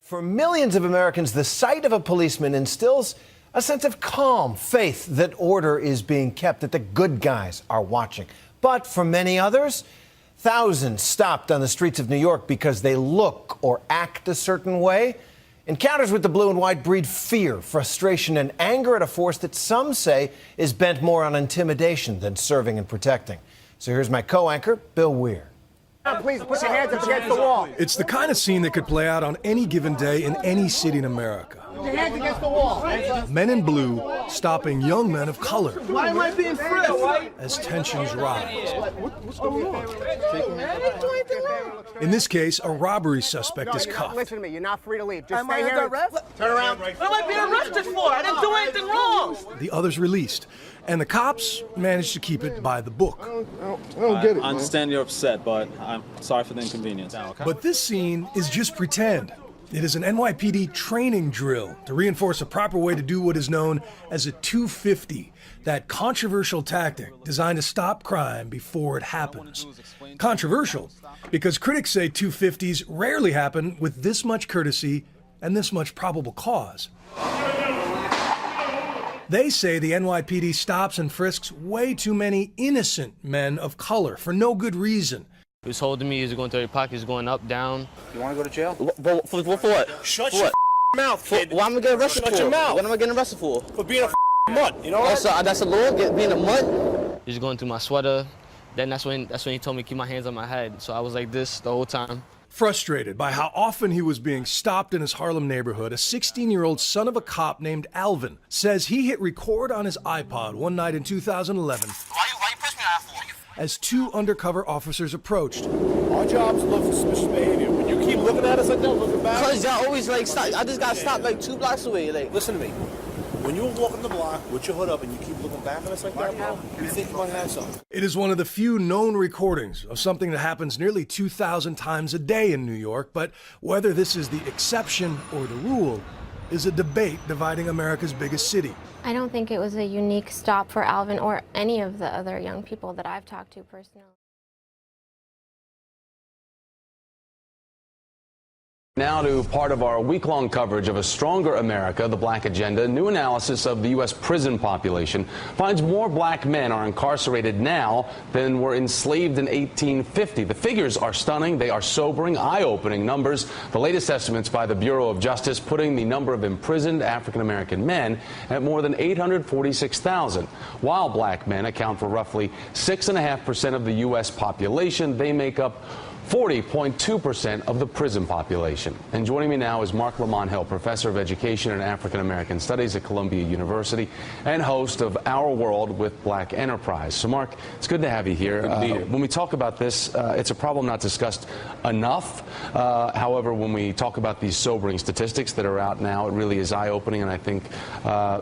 For millions of Americans, the sight of a policeman instills a sense of calm, faith that order is being kept, that the good guys are watching. But for many others, thousands stopped on the streets of New York because they look or act a certain way. Encounters with the blue and white breed fear, frustration, and anger at a force that some say is bent more on intimidation than serving and protecting. So here's my co-anchor, Bill Weir. Please put your hands up against the wall. It's the kind of scene that could play out on any given day in any city in America. Put your hands against the wall. Men in blue stopping young men of color. Why am I being frisked? As tensions rise. What's going on? I didn't do anything wrong. In this case, a robbery suspect is cuffed. Listen to me. You're not free to leave. Just stay here. Turn around. What am I being arrested for? I didn't do anything wrong. The others released. And the cops managed to keep it by the book. I don't get it. I understand you're upset, but I'm sorry for the inconvenience. But this scene is just pretend. It is an NYPD training drill to reinforce a proper way to do what is known as a 250, that controversial tactic designed to stop crime before it happens. Controversial because critics say 250s rarely happen with this much courtesy and this much probable cause. They say the NYPD stops and frisks way too many innocent men of color for no good reason. He was holding me, he was going through your pockets, going up, down. You want to go to jail? For what? Shut your mouth, kid. What am I getting arrested for? Shut your mouth. What am I getting arrested for? For being a mutt, you know what? That's a law, being a mutt? He was going through my sweater. Then that's when he told me to keep my hands on my head. So I was like this the whole time. Frustrated by how often he was being stopped in his Harlem neighborhood, a 16-year-old son of a cop named Alvin says he hit record on his iPod one night in 2011 Why you press me out for? as two undercover officers approached. Our job's to look for suspicious behavior. When you keep looking at us like that, looking back. Cause y'all always like stop. I just got stopped like 2 blocks away. Like, Listen to me. When you're walking the block with your hood up and you keep looking back at us like that, bro, you think you might have something. It is one of the few known recordings of something that happens nearly 2,000 times a day in New York, but whether this is the exception or the rule is a debate dividing America's biggest city. I don't think it was a unique stop for Alvin or any of the other young people that I've talked to personally. Now to part of our week-long coverage of A Stronger America, the Black Agenda. New analysis of the U.S. prison population finds more black men are incarcerated now than were enslaved in 1850. The figures are stunning. They are sobering, eye-opening numbers. The latest estimates by the Bureau of Justice putting the number of imprisoned African-American men at more than 846,000. While black men account for roughly 6.5% of the U.S. population, they make up 40.2% of the prison population. And joining me now is Mark Lamont Hill, professor of education and African American studies at Columbia University and host of Our World with Black Enterprise. So Mark, it's good to have you here. Good to be here. When we talk about this, it's a problem not discussed enough. However, when we talk about these sobering statistics that are out now, it really is eye-opening and I think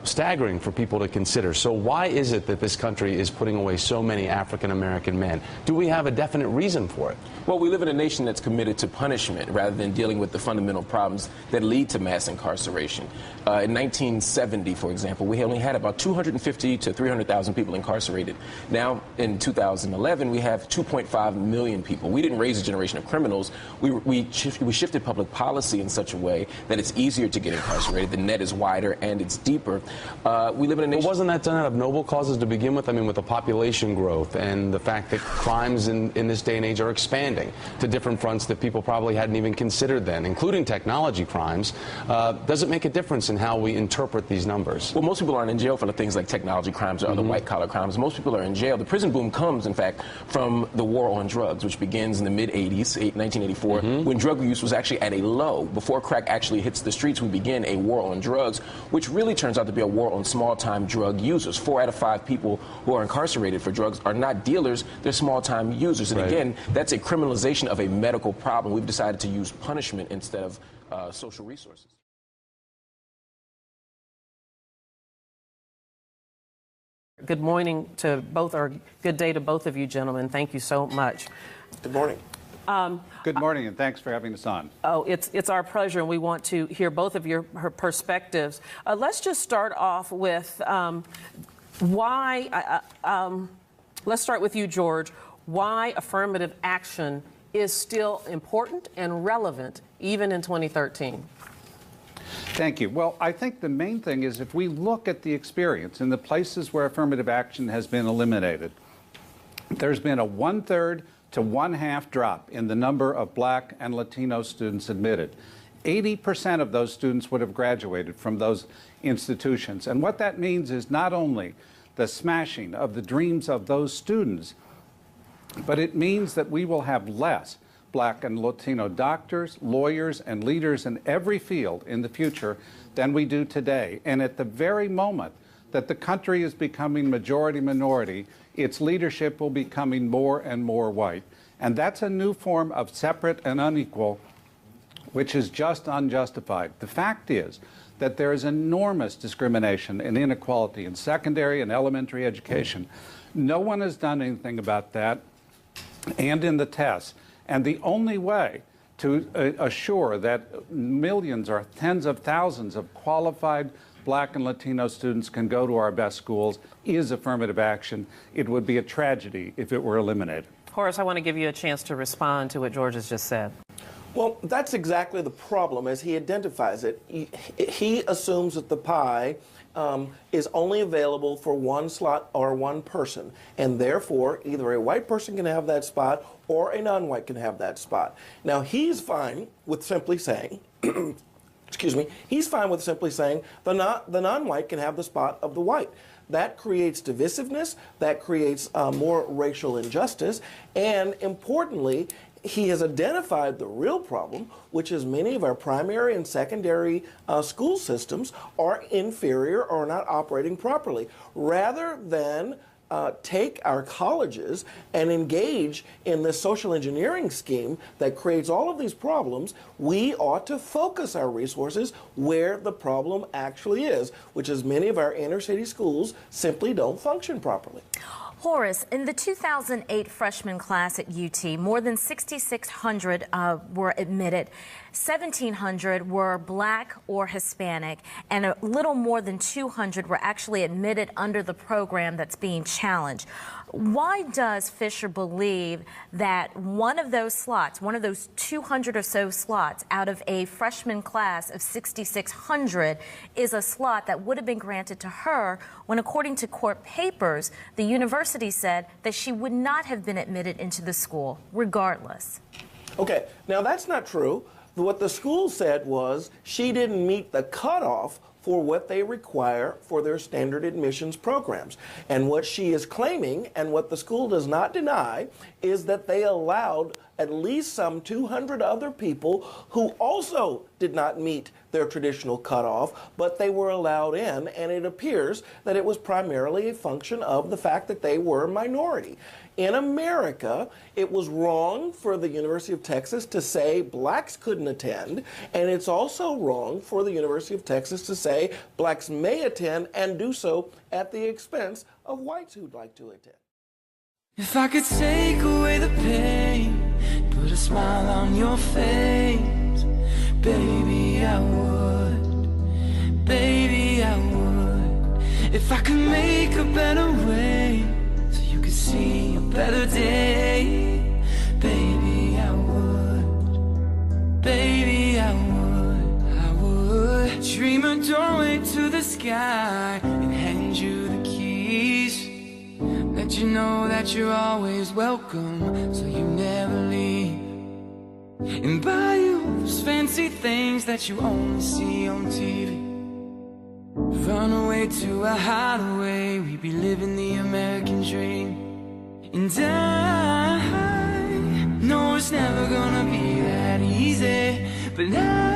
staggering for people to consider. So why is it that this country is putting away so many African American men? Do we have a definite reason for it? Well, we live in a nation that's committed to punishment rather than dealing with the fundamental problems that lead to mass incarceration. In 1970, for example, we only had about 250 to 300,000 people incarcerated. Now, in 2011, we have 2.5 million people. We didn't raise a generation of criminals. We shifted public policy in such a way that it's easier to get incarcerated. The net is wider and it's deeper. We live in a nation. But wasn't that done out of noble causes to begin with? I mean, with the population growth and the fact that crimes in this day and age are expanding to different fronts that people probably hadn't even considered then, including technology crimes. Does it make a difference in how we interpret these numbers? Well, most people aren't in jail for the things like technology crimes or other white-collar crimes. Most people are in jail. The prison boom comes, in fact, from the war on drugs, which begins in the mid-'80s, 1984, when drug use was actually at a low. Before crack actually hits the streets, we begin a war on drugs, which really turns out to be a war on small-time drug users. 4 out of 5 people who are incarcerated for drugs are not dealers, they're small-time users. And again, that's a criminalization of a medical problem. We've decided to use punishment instead of social resources. Good morning to both, or good day to both of you gentlemen. Thank you so much. Good morning. Good morning, and thanks for having us on. Oh, it's our pleasure, and we want to hear both of your perspectives. Let's just start off with why, let's start with you, George, why affirmative action is still important and relevant even in 2013. Thank you. Well, I think the main thing is if we look at the experience in the places where affirmative action has been eliminated, there's been a 1/3 to 1/2 drop in the number of Black and Latino students admitted. 80% of those students would have graduated from those institutions. And what that means is not only the smashing of the dreams of those students, but it means that we will have less Black and Latino doctors, lawyers, and leaders in every field in the future than we do today. And at the very moment that the country is becoming majority-minority, its leadership will be becoming more and more white. And that's a new form of separate and unequal, which is just unjustified. The fact is that there is enormous discrimination and inequality in secondary and elementary education. No one has done anything about that, and in the tests. And the only way to assure that millions or tens of thousands of qualified Black and Latino students can go to our best schools is affirmative action. It would be a tragedy if it were eliminated. Horace, I want to give you a chance to respond to what George has just said. Well, that's exactly the problem as he identifies it. He assumes that the pie is only available for one slot or one person, and therefore either a white person can have that spot or a non-white can have that spot. Now, he's fine with simply saying, excuse me, he's fine with simply saying the non-white can have the spot of the white. That creates divisiveness, that creates more racial injustice, and importantly, he has identified the real problem, which is many of our primary and secondary school systems are inferior or not operating properly. Rather than take our colleges and engage in this social engineering scheme that creates all of these problems, we ought to focus our resources where the problem actually is, which is many of our inner city schools simply don't function properly. Horace, in the 2008 freshman class at UT, more than 6,600 were admitted. 1,700 were Black or Hispanic, and a little more than 200 were actually admitted under the program that's being challenged. Why does Fisher believe that one of those slots, one of those 200 or so slots out of a freshman class of 6,600 is a slot that would have been granted to her when, according to court papers, the university said that she would not have been admitted into the school regardless? Okay, now that's not true. What the school said was she didn't meet the cutoff for what they require for their standard admissions programs. And what she is claiming, and what the school does not deny, is that they allowed at least some 200 other people who also did not meet their traditional cutoff, but they were allowed in, and it appears that it was primarily a function of the fact that they were a minority. In America, it was wrong for the University of Texas to say blacks couldn't attend, and it's also wrong for the University of Texas to say blacks may attend and do so at the expense of whites who'd like to attend. If I could take away the pain, put a smile on your face, baby, I would, baby, I would. If I could make a better way, so you could see a better day, baby, I would, baby, I would, I would. Dream a doorway to the sky and hand you the keys. Let you know that you're always welcome, so you never leave. And buy you those fancy things that you only see on TV. Run away to a hideaway, we be living the American dream. And I know it's never gonna be that easy, but I